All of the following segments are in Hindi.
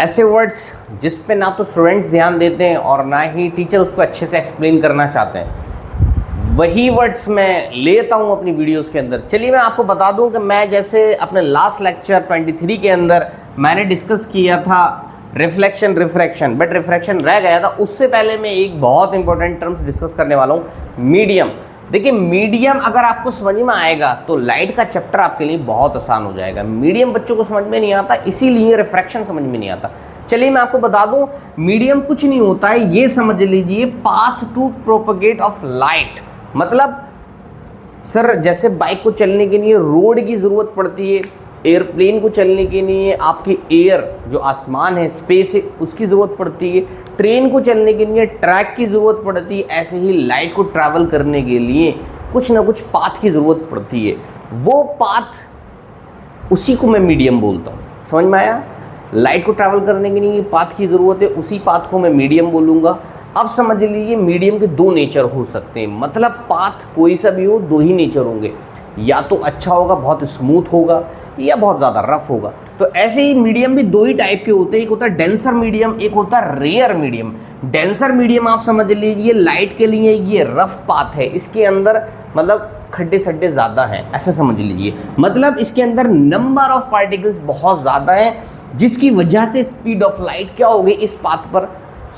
ऐसे वर्ड्स जिस पे ना तो स्टूडेंट्स ध्यान देते हैं और ना ही टीचर उसको अच्छे से एक्सप्लेन करना चाहते हैं, वही वर्ड्स मैं लेता हूँ अपनी वीडियोस के अंदर। चलिए मैं आपको बता दूं कि मैं जैसे अपने लास्ट लेक्चर 23 के अंदर मैंने डिस्कस किया था रिफ्लेक्शन रिफ्रैक्शन, बट रिफ्रैक्शन रह गया था। उससे पहले मैं एक बहुत इंपॉर्टेंट टर्म्स डिस्कस करने वाला हूँ, मीडियम। देखिए मीडियम अगर आपको समझ में आएगा तो लाइट का चैप्टर आपके लिए बहुत आसान हो जाएगा। मीडियम बच्चों को समझ में नहीं आता, इसीलिए रिफ्रैक्शन समझ में नहीं आता। चलिए मैं आपको बता दूं, मीडियम कुछ नहीं होता है, ये समझ लीजिए path to propagate of light. मतलब सर जैसे बाइक को चलने के लिए रोड की ज़रूरत पड़ती है, एयरप्लेन को चलने के लिए आपकी एयर जो आसमान है, स्पेस है, उसकी ज़रूरत पड़ती है, ट्रेन को चलने के लिए ट्रैक की ज़रूरत पड़ती है, ऐसे ही लाइट को ट्रैवल करने के लिए कुछ ना कुछ पाथ की ज़रूरत पड़ती है। वो पाथ उसी को मैं मीडियम बोलता हूँ। समझ में आया? लाइट को ट्रैवल करने के लिए पाथ की ज़रूरत है, उसी पाथ को मैं मीडियम बोलूँगा। अब समझ लीजिए मीडियम के दो नेचर हो सकते हैं, मतलब पाथ कोई सा भी हो, दो ही नेचर होंगे, या तो अच्छा होगा, बहुत स्मूथ होगा, या बहुत ज़्यादा रफ होगा। तो ऐसे ही मीडियम भी दो ही टाइप के होते हैं, एक होता है डेंसर मीडियम, एक होता है रेयर मीडियम। डेंसर मीडियम आप समझ लीजिए लाइट के लिए ये रफ पाथ है, इसके अंदर मतलब खड्डे सड्डे ज़्यादा हैं, ऐसे समझ लीजिए। मतलब इसके अंदर नंबर ऑफ पार्टिकल्स बहुत ज़्यादा हैं, जिसकी वजह से स्पीड ऑफ लाइट क्या होगी, इस पाथ पर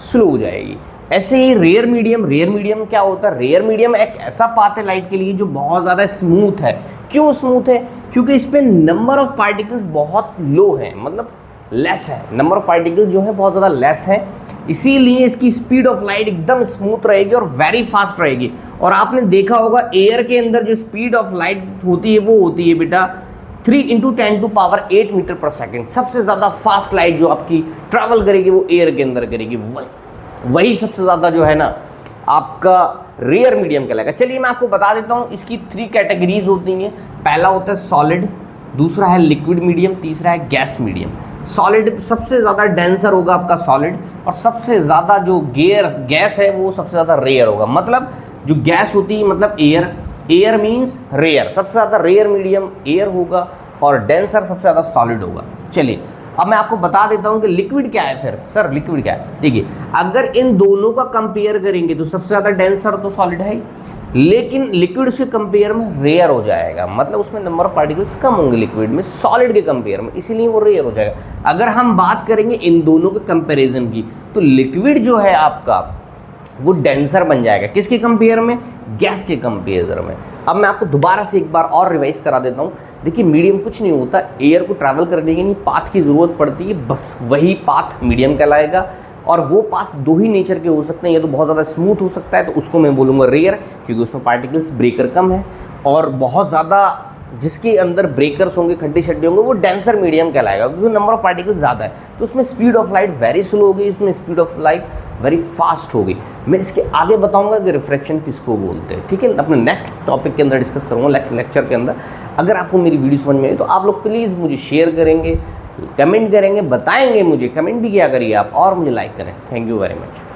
स्लो हो जाएगी। ऐसे ही रेयर मीडियम क्या होता है? रेयर मीडियम एक ऐसा पाथ है लाइट के लिए जो बहुत ज़्यादा स्मूथ है। क्यों स्मूथ है? क्योंकि इस पे नंबर ऑफ पार्टिकल्स बहुत लो है, मतलब लेस है, नंबर ऑफ पार्टिकल्स जो है बहुत ज़्यादा लेस है, इसीलिए इसकी स्पीड ऑफ लाइट एकदम स्मूथ रहेगी और वेरी फास्ट रहेगी। और आपने देखा होगा एयर के अंदर जो स्पीड ऑफ लाइट होती है वो होती है बेटा 3 × 10⁸ मीटर पर सेकेंड। सबसे ज़्यादा फास्ट लाइट जो आपकी ट्रैवल करेगी वो एयर के अंदर करेगी, वही सबसे ज़्यादा जो है ना आपका रेयर मीडियम कहलाएगा। चलिए मैं आपको बता देता हूँ, इसकी 3 कैटेगरीज होती हैं। पहला होता है सॉलिड, दूसरा है लिक्विड मीडियम, तीसरा है गैस मीडियम। सॉलिड सबसे ज़्यादा डेंसर होगा आपका सॉलिड, और सबसे ज़्यादा जो गैस है वो सबसे ज़्यादा रेयर होगा। मतलब जो गैस होती है मतलब एयर मीन्स रेयर, सबसे ज़्यादा रेयर मीडियम एयर होगा और डेंसर सबसे ज़्यादा सॉलिड होगा। चलिए अब मैं आपको बता देता हूँ कि लिक्विड क्या है। फिर सर लिक्विड क्या है? देखिए अगर इन दोनों का कंपेयर करेंगे तो सबसे ज़्यादा डेंसर तो सॉलिड है ही, लेकिन लिक्विड से कंपेयर में रेयर हो जाएगा, मतलब उसमें नंबर ऑफ पार्टिकल्स कम होंगे लिक्विड में सॉलिड के कंपेयर में, इसीलिए वो रेयर हो जाएगा। अगर हम बात करेंगे इन दोनों के कंपेरिजन की तो लिक्विड जो है आपका वो डेंसर बन जाएगा, किसके कंपेयर में? गैस के कंपेयर में। अब मैं आपको दोबारा से एक बार और रिवाइज करा देता हूँ। देखिए मीडियम कुछ नहीं होता, एयर को ट्रैवल करने के लिए पाथ की ज़रूरत पड़ती है, बस वही पाथ मीडियम कहलाएगा। और वो पाथ दो ही नेचर के हो सकते हैं, या तो बहुत ज़्यादा स्मूथ हो सकता है तो उसको मैं बोलूँगा रेयर, क्योंकि उसमें पार्टिकल्स ब्रेकर कम है, और बहुत ज़्यादा जिसके अंदर ब्रेकर्स होंगे, खड्डे शड्डे होंगे, वो डेंसर मीडियम कहलाएगा, क्योंकि नंबर ऑफ पार्टिकल्स ज़्यादा है तो उसमें speed of light very slow होगी, इसमें speed of light very fast होगी। मैं इसके आगे बताऊंगा कि रिफ्रैक्शन किसको बोलते हैं, ठीक है? अपने नेक्स्ट टॉपिक के अंदर डिस्कस करूँगा, नेक्स्ट लेक्चर के अंदर। अगर आपको मेरी वीडियो समझ में आई तो आप लोग प्लीज़ मुझे शेयर करेंगे, कमेंट करेंगे, बताएंगे मुझे, कमेंट भी किया करिए आप, और मुझे लाइक करें। Thank you very much.